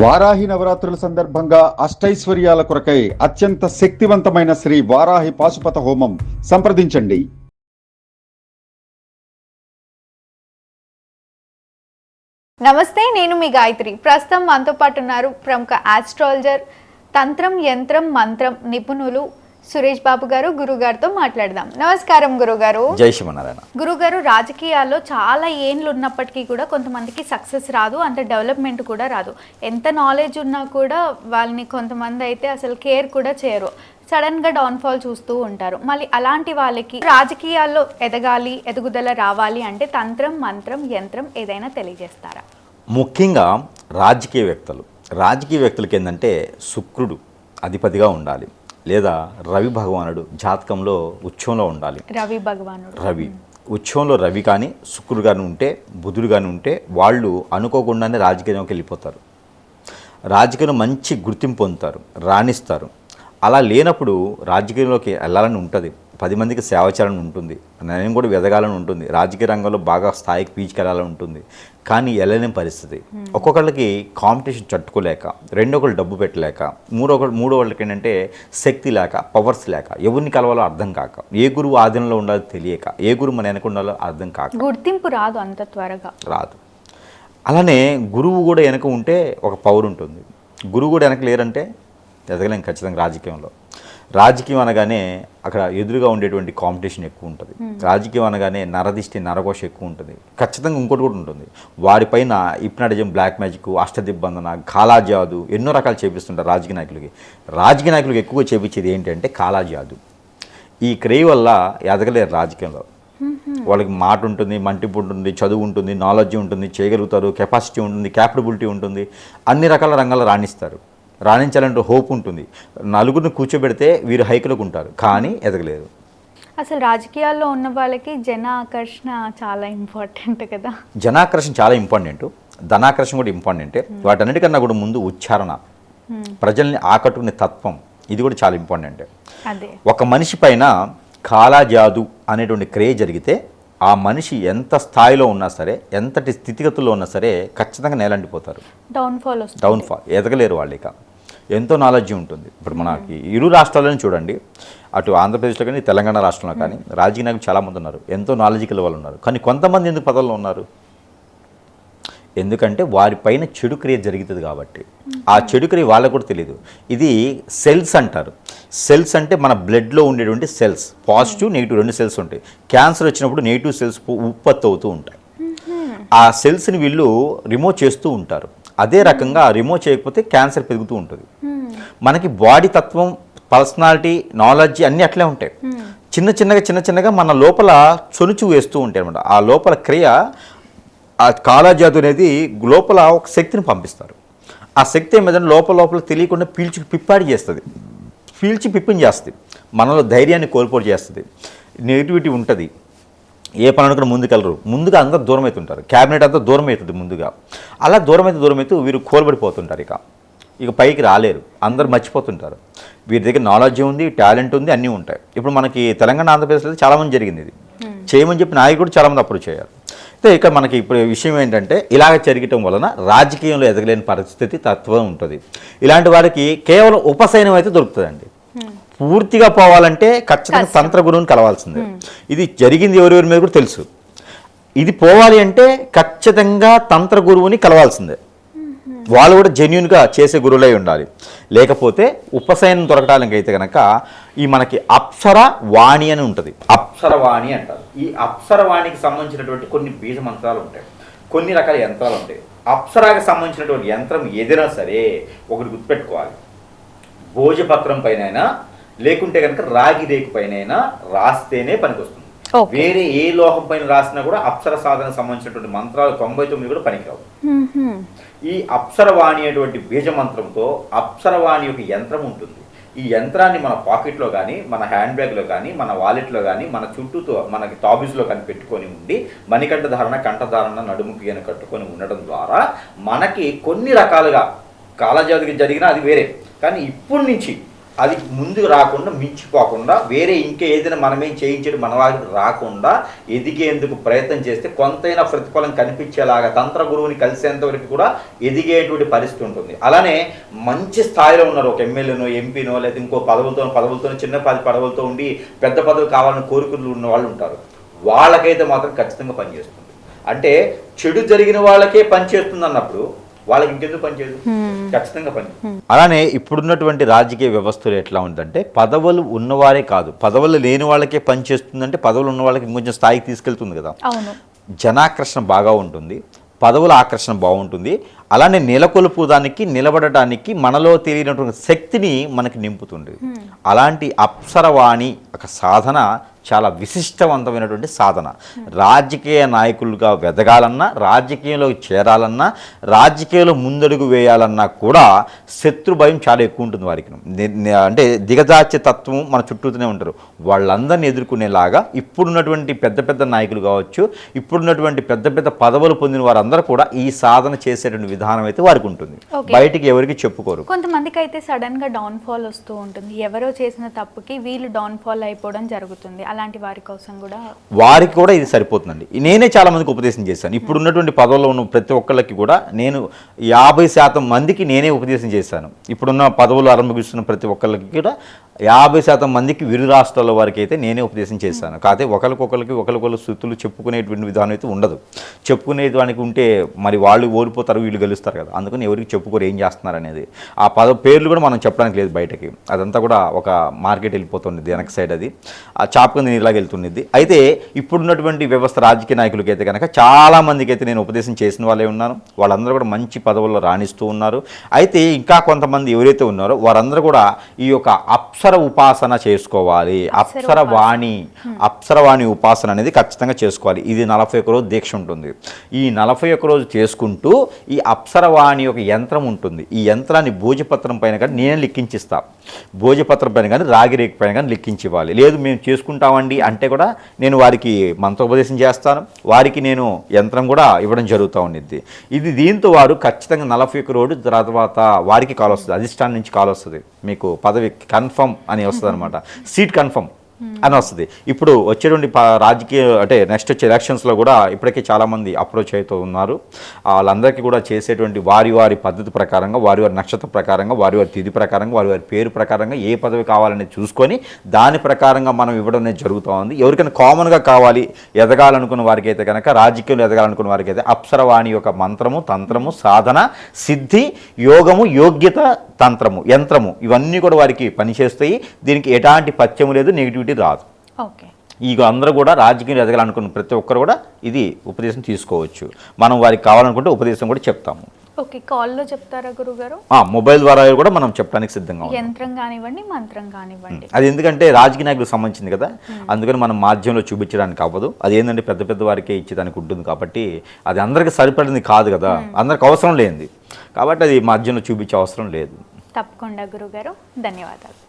వారాహి నవరాత్రుల సందర్భంగా అష్టైశ్వర్యాల కొరకై అత్యంత శక్తివంతమైన శ్రీ వారాహి పాశుపత హోమం సంప్రదించండి. నమస్తే, నేను మీ గాయత్రి. ప్రస్తుతం మనతో పాటు ఉన్నారు ప్రముఖ ఆస్ట్రాలజర్, తంత్రం, యంత్రం, మంత్రం నిపుణులు సురేష్ బాబు గారు. గురుగారితో మాట్లాడదాం. నమస్కారం గురుగారు. జై శ్రీమన్నారాయణ. గురుగారు, రాజకీయాల్లో చాలా ఏండ్లు ఉన్నప్పటికీ కూడా కొంతమందికి సక్సెస్ రాదు, అంత డెవలప్మెంట్ కూడా రాదు. ఎంత నాలెడ్జ్ ఉన్నా కూడా వాళ్ళని కొంతమంది అయితే అసలు కేర్ కూడా చేయరు, సడన్గా డౌన్ఫాల్ చూస్తూ ఉంటారు. మళ్ళీ అలాంటి వాళ్ళకి రాజకీయాల్లో ఎదగాలి, ఎదుగుదల రావాలి అంటే తంత్రం, మంత్రం, యంత్రం ఏదైనా తెలియజేస్తారా? ముఖ్యంగా రాజకీయ వ్యక్తులకి ఏంటంటే శుక్రుడు అధిపతిగా ఉండాలి, లేదా రవి భగవానుడు జాతకంలో ఉచ్చంలో ఉండాలి. రవి ఉచ్చంలో రవి కానీ శుక్రుడు కానీ ఉంటే, బుధుడు కానీ ఉంటే వాళ్ళు అనుకోకుండానే రాజకీయంలోకి వెళ్ళిపోతారు. రాజకీయంలో మంచి గుర్తింపు పొందుతారు, రాణిస్తారు. అలా లేనప్పుడు రాజకీయంలోకి వెళ్ళాలని ఉంటుంది, 10 మందికి సేవ చేయాలని ఉంటుంది, నేను కూడా ఎదగాలని ఉంటుంది, రాజకీయ రంగంలో బాగా స్థాయికి పీచుకెళ్ళాలని ఉంటుంది. కానీ వెళ్ళలేని పరిస్థితి. ఒక్కొక్కళ్ళకి కాంపిటీషన్ తట్టుకోలేక, రెండొకళ్ళు డబ్బు పెట్టలేక, మూడో వాళ్ళకి ఏంటంటే శక్తి లేక, పవర్స్ లేక, ఎవరిని కలవాలో అర్థం కాక, ఏ గురువు ఆధీనంలో ఉండాలో తెలియక, ఏ గురువు మన వెనక ఉండాలో అర్థం కాక, గుర్తింపు రాదు, అంత త్వరగా రాదు. అలానే గురువు కూడా వెనక ఉంటే ఒక పవర్ ఉంటుంది, గురువు కూడా వెనక లేరంటే ఎదగలేం ఖచ్చితంగా. రాజకీయం అనగానే అక్కడ ఎదురుగా ఉండేటువంటి కాంపిటీషన్ ఎక్కువ ఉంటుంది. రాజకీయం అనగానే నరదిష్టి, నరఘోష ఎక్కువ ఉంటుంది. ఖచ్చితంగా ఇంకోటి కూడా ఉంటుంది, వారిపైన హిప్నాటిజం, బ్లాక్ మ్యాజిక్, అష్టదిబ్బందన, కాలాజాదు ఎన్నో రకాలు చేపిస్తుంటారు రాజకీయ నాయకులకి ఎక్కువగా చేపించేది ఏంటంటే కాలాజాదు. ఈ క్రేవ్ వల్ల ఎదగలేరు రాజకీయంలో. వాళ్ళకి మాట ఉంటుంది, మంటింపు ఉంటుంది, చదువు ఉంటుంది, నాలెడ్జ్ ఉంటుంది, చేయగలుగుతారు, కెపాసిటీ ఉంటుంది, క్యాపబిలిటీ ఉంటుంది, అన్ని రకాల రంగాల్లో రాణించాలంటే హోప్ ఉంటుంది. నలుగురిని కూర్చోబెడితే వీరు హైకులకు ఉంటారు, కానీ ఎదగలేరు. అసలు రాజకీయాల్లో ఉన్న వాళ్ళకి జనాకర్షణ చాలా ఇంపార్టెంట్ కదా. జనాకర్షణ చాలా ఇంపార్టెంట్, ధనాకర్షణ కూడా ఇంపార్టెంటే. వాటన్నిటికన్నా కూడా ముందు ఉచ్చారణ, ప్రజల్ని ఆకట్టుకునే తత్వం, ఇది కూడా చాలా ఇంపార్టెంట్. ఒక మనిషి పైన కాలాజాదు అనేటువంటి క్రియ జరిగితే ఆ మనిషి ఎంత స్థాయిలో ఉన్నా సరే, ఎంతటి స్థితిగతుల్లో ఉన్నా సరే ఖచ్చితంగా నేలండిపోతారు, డౌన్ఫాల్, ఎదగలేరు. వాళ్ళకి ఎంతో నాలెడ్జ్ ఉంటుంది. ఇప్పుడు మనకి ఇరు రాష్ట్రాలను చూడండి, అటు ఆంధ్రప్రదేశ్లో కానీ తెలంగాణ రాష్ట్రంలో కానీ రాజకీయ నాయకులు చాలామంది ఉన్నారు, ఎంతో నాలెడ్జికల్ వాళ్ళు ఉన్నారు. కానీ కొంతమంది ఎందుకు పదవుల్లో ఉన్నారు? ఎందుకంటే వారిపైన చెడు క్రియ జరుగుతుంది కాబట్టి. ఆ చెడు క్రియ వాళ్ళకు కూడా తెలియదు. ఇది సెల్స్ అంటారు. సెల్స్ అంటే మన బ్లడ్లో ఉండేటువంటి సెల్స్, పాజిటివ్, నెగిటివ్ 2 సెల్స్ ఉంటాయి. క్యాన్సర్ వచ్చినప్పుడు నెగిటివ్ సెల్స్ ఉత్పత్తి అవుతూ ఉంటాయి. ఆ సెల్స్ని వీళ్ళు రిమూవ్ చేస్తూ ఉంటారు. అదే రకంగా రిమూవ్ చేయకపోతే క్యాన్సర్ పెరుగుతూ ఉంటుంది. మనకి బాడీ తత్వం, పర్సనాలిటీ, నాలెడ్జ్ అన్నీ అట్లే ఉంటాయి. చిన్న చిన్నగా మన లోపల చొలుచు వేస్తూ ఉంటాయి అన్నమాట. ఆ లోపల క్రియ, ఆ కాలాజాదు అనేది లోపల ఒక శక్తిని పంపిస్తారు. ఆ శక్తి ఏమైందంటే లోపల తెలియకుండా పిప్పాడి చేస్తుంది, పిప్పిని చేస్తుంది, మనలో ధైర్యాన్ని కోల్పోటు చేస్తుంది, నెగిటివిటీ ఉంటుంది, ఏ పని అనుకున్న ముందుగా అందరూ దూరం అవుతుంటారు, క్యాబినెట్ అంతా దూరం అవుతుంది ముందుగా. అలా దూరం అయితే వీరు కోల్పడిపోతుంటారు. ఇక పైకి రాలేరు, అందరు మర్చిపోతుంటారు. వీరి దగ్గర నాలెడ్జ్ ఉంది, టాలెంట్ ఉంది, అన్నీ ఉంటాయి. ఇప్పుడు మనకి తెలంగాణ, ఆంధ్రప్రదేశ్లో చాలామంది జరిగింది. ఇది చేయమని చెప్పి నాయకుడు చాలామంది అప్రోచ్ చేయాలి. అయితే ఇక్కడ మనకి ఇప్పుడు విషయం ఏంటంటే, ఇలాగ జరగటం వలన రాజకీయంలో ఎదగలేని పరిస్థితి తత్వం ఉంటుంది. ఇలాంటి వారికి కేవలం ఉపశయనం అయితే దొరుకుతుందండి. పూర్తిగా పోవాలంటే ఖచ్చితంగా తంత్ర గురువుని కలవాల్సిందే. ఇది జరిగింది ఎవరెవరి మీద కూడా తెలుసు. ఇది పోవాలి అంటే ఖచ్చితంగా తంత్ర గురువుని కలవాల్సిందే. వాళ్ళు కూడా జెన్యున్గా చేసే గురువులై ఉండాలి. లేకపోతే ఉపశయనం దొరకడానికి అయితే కనుక ఈ మనకి అప్సర వాణి అని ఉంటుంది. అప్సర వాణి అంటారు. ఈ అప్సర వాణికి సంబంధించినటువంటి కొన్ని బీజ మంత్రాలు ఉంటాయి, కొన్ని రకాల యంత్రాలు ఉంటాయి. అప్సరాకి సంబంధించినటువంటి యంత్రం ఏదైనా సరే ఒకటి గుర్తుపెట్టుకోవాలి, భోజపత్రం పైన లేకుంటే కనుక రాగి రేకు పైన రాస్తేనే పనికొస్తుంది. వేరే ఏ లోహం పైన రాసినా కూడా అప్సర సాధనకు సంబంధించినటువంటి మంత్రాలు 99 కూడా పనికిరావు. ఈ అప్సరవాణి అటువంటి బీజ మంత్రంతో అప్సరవాణి యొక్క యంత్రం ఉంటుంది. ఈ యంత్రాన్ని మన పాకెట్లో కానీ, మన హ్యాండ్ బ్యాగ్లో కానీ, మన వాలెట్లో కానీ, మన చుట్టూతో మనకి టాబీస్లో కానీ పెట్టుకొని ఉండి మణికంఠ ధారణ, కంఠధారణ, నడుముకి అని కట్టుకొని ఉండడం ద్వారా మనకి కొన్ని రకాలుగా కాలజాతికి జరిగినా అది వేరే, కానీ ఇప్పటి నుంచి అది ముందుకు రాకుండా మించిపోకుండా వేరే ఇంకా ఏదైనా మనమేం చేయించడం మన వారికి రాకుండా ఎదిగేందుకు ప్రయత్నం చేస్తే కొంతైనా ప్రతిఫలం కనిపించేలాగా తంత్ర గురువుని కలిసేంత వరకు కూడా ఎదిగేటువంటి పరిస్థితి ఉంటుంది. అలానే మంచి స్థాయిలో ఉన్నారు, ఒక ఎమ్మెల్యేనో ఎంపీనో లేదా ఇంకో పదవులతో చిన్న పదవులతో ఉండి పెద్ద పదవి కావాలని కోరికలు ఉన్న వాళ్ళు ఉంటారు. వాళ్ళకైతే మాత్రం ఖచ్చితంగా పనిచేస్తుంది. అంటే చెడు జరిగిన వాళ్ళకే పనిచేస్తుంది అన్నప్పుడు వాళ్ళకి ఇంకెందుకు పనిచేయదు, ఖచ్చితంగా పని. అలానే ఇప్పుడున్నటువంటి రాజకీయ వ్యవస్థలు ఎట్లా ఉందంటే పదవులు ఉన్నవారే కాదు, పదవులు లేని వాళ్ళకే పనిచేస్తుందంటే పదవులు ఉన్న వాళ్ళకి ఇంకొంచెం స్థాయికి తీసుకెళ్తుంది కదా. జనాకర్షణ బాగా ఉంటుంది, పదవుల ఆకర్షణ బాగుంటుంది. అలానే నెలకొల్పుదానికి నిలబడటానికి మనలో తెలియనటువంటి శక్తిని మనకి నింపుతుంది. అలాంటి అప్సరవాణి ఒక సాధన చాలా విశిష్టవంతమైనటువంటి సాధన. రాజకీయ నాయకులుగా వెదగాలన్నా, రాజకీయంలోకి చేరాలన్నా, రాజకీయాల్లో ముందడుగు వేయాలన్నా కూడా శత్రు భయం చాలా ఎక్కువ ఉంటుంది వారికి. అంటే దిగజార్చే తత్వం మన చుట్టూతూనే ఉంటారు. వాళ్ళందరినీ ఎదుర్కొనేలాగా ఇప్పుడున్నటువంటి పెద్ద పెద్ద నాయకులు కావచ్చు, ఇప్పుడున్నటువంటి పెద్ద పెద్ద పదవులు పొందిన వారందరూ కూడా ఈ సాధన చేసేటువంటి విధానం అయితే వారికి ఉంటుంది. బయటికి ఎవరికి చెప్పుకోరు. కొంతమందికి అయితే సడన్ గా డౌన్ ఫాల్ వస్తూ ఉంటుంది, ఎవరో చేసిన తప్పుకి వీళ్ళు డౌన్ ఫాల్ అయిపోవడం జరుగుతుంది. అలాంటి వారికి కూడా ఇది సరిపోతుందండి. నేనే చాలా మందికి ఉపదేశం చేశాను. ఇప్పుడు ఉన్నటువంటి పదవుల్లో ఉన్న ప్రతి ఒక్కళ్ళకి కూడా నేను 50% మందికి నేనే ఉపదేశం చేశాను. ఇప్పుడున్న పదవులు ఆరంభిస్తున్న ప్రతి ఒక్కళ్ళకి కూడా 50% మందికి విరు రాష్ట్రాల వారికి అయితే నేనే ఉపదేశం చేశాను. కాకపోతే ఒకరికొకరు స్థుతులు చెప్పుకునేటువంటి విధానం అయితే ఉండదు. చెప్పుకునేదానికి ఉంటే మరి వాళ్ళు ఓడిపోతారు, వీళ్ళు గెలుస్తారు కదా. అందుకని ఎవరికి చెప్పుకోరు ఏం చేస్తున్నారు అనేది. ఆ పేర్లు కూడా మనం చెప్పడానికి లేదు బయటకి. అదంతా కూడా ఒక మార్కెట్ వెళ్ళిపోతుంది వెనక సైడ్, అది ఆ చాప కింద ఇలాగ వెళ్తున్నది. అయితే ఇప్పుడున్నటువంటి వ్యవస్థ రాజకీయ నాయకులకి అయితే కనుక చాలా మందికి అయితే నేను ఉపదేశం చేసిన వాళ్ళే ఉన్నాను. వాళ్ళందరూ కూడా మంచి పదవుల్లో రాణిస్తూ ఉన్నారు. అయితే ఇంకా కొంతమంది ఎవరైతే ఉన్నారో వారందరూ కూడా ఈ యొక్క అప్సర ఉపాసన చేసుకోవాలి. అప్సరవాణి ఉపాసన అనేది ఖచ్చితంగా చేసుకోవాలి. ఇది 41 రోజు దీక్ష ఉంటుంది. ఈ 41 రోజు చేసుకుంటూ ఈ అప్సరవాణి యొక్క యంత్రం ఉంటుంది. ఈ యంత్రాన్ని భోజపత్రం పైన కానీ నేనే లిఖించిస్తా. భోజపత్రం పైన కానీ రాగి రేఖ పైన కానీ లిఖించి ఇవ్వాలి. లేదు మేము చేసుకుంటామండి అంటే కూడా నేను వారికి మంత్రోపదేశం చేస్తాను, వారికి నేను యంత్రం కూడా ఇవ్వడం జరుగుతూ ఉండిద్ది. దీంతో వారు ఖచ్చితంగా 41 రోజు తర్వాత వారికి కాల్ వస్తుంది, అధిష్టానం నుంచి కాల్ వస్తుంది, మీకు పదవి కన్ఫర్మ్ అని వస్తుంది అనమాట, సీట్ కన్ఫర్మ్ అని వస్తుంది. ఇప్పుడు వచ్చేటువంటి రాజకీయ అంటే నెక్స్ట్ వచ్చే ఎలక్షన్స్లో కూడా ఇప్పటికే చాలామంది అప్రోచ్ అవుతూ ఉన్నారు. వాళ్ళందరికీ కూడా చేసేటువంటి వారి పద్ధతి ప్రకారంగా, వారి నక్షత్ర ప్రకారంగా, వారి తిథి ప్రకారంగా, వారి పేరు ప్రకారంగా ఏ పదవి కావాలని చూసుకొని దాని ప్రకారంగా మనం ఇవ్వడం అనేది జరుగుతూ ఉంది. ఎవరికైనా కామన్గా కావాలి ఎదగాలనుకున్న వారికి అయితే కనుక, రాజకీయంలో ఎదగాలనుకున్న వారికి అయితే అప్సరవాణి యొక్క మంత్రము, తంత్రము, సాధన, సిద్ధి, యోగము, యోగ్యత, తంత్రము, యంత్రము ఇవన్నీ కూడా వారికి పనిచేస్తాయి. దీనికి ఎలాంటి పథ్యము లేదు, నెగిటివిటీ రాదు. ఇక అందరూ కూడా రాజకీయం ఎదగాలనుకున్న ప్రతి ఒక్కరు కూడా ఇది ఉపదేశం తీసుకోవచ్చు. మనం వారికి కావాలనుకుంటే ఉపదేశం కూడా చెప్తాము. కాల్లో చెప్తారా గురుగారు? మొబైల్ ద్వారా కూడా మనం చెప్పడానికి సిద్ధంగా ఉన్నాం. యంత్రం కానివ్వండి, మంత్రం కానివ్వండి. అది ఎందుకంటే రాజకీయ నాయకులకు సంబంధించింది కదా, అందుకని మనం మాధ్యమంలో చూపించడానికి అవ్వదు. అది ఏంటంటే పెద్ద పెద్ద వారికే ఇచ్చేదానికి ఉంటుంది కాబట్టి అది అందరికి సరిపడింది కాదు కదా, అందరికి అవసరం లేనిది కాబట్టి అది మాధ్యమంలో చూపించే అవసరం లేదు. తప్పకుండా గురుగారు, ధన్యవాదాలు.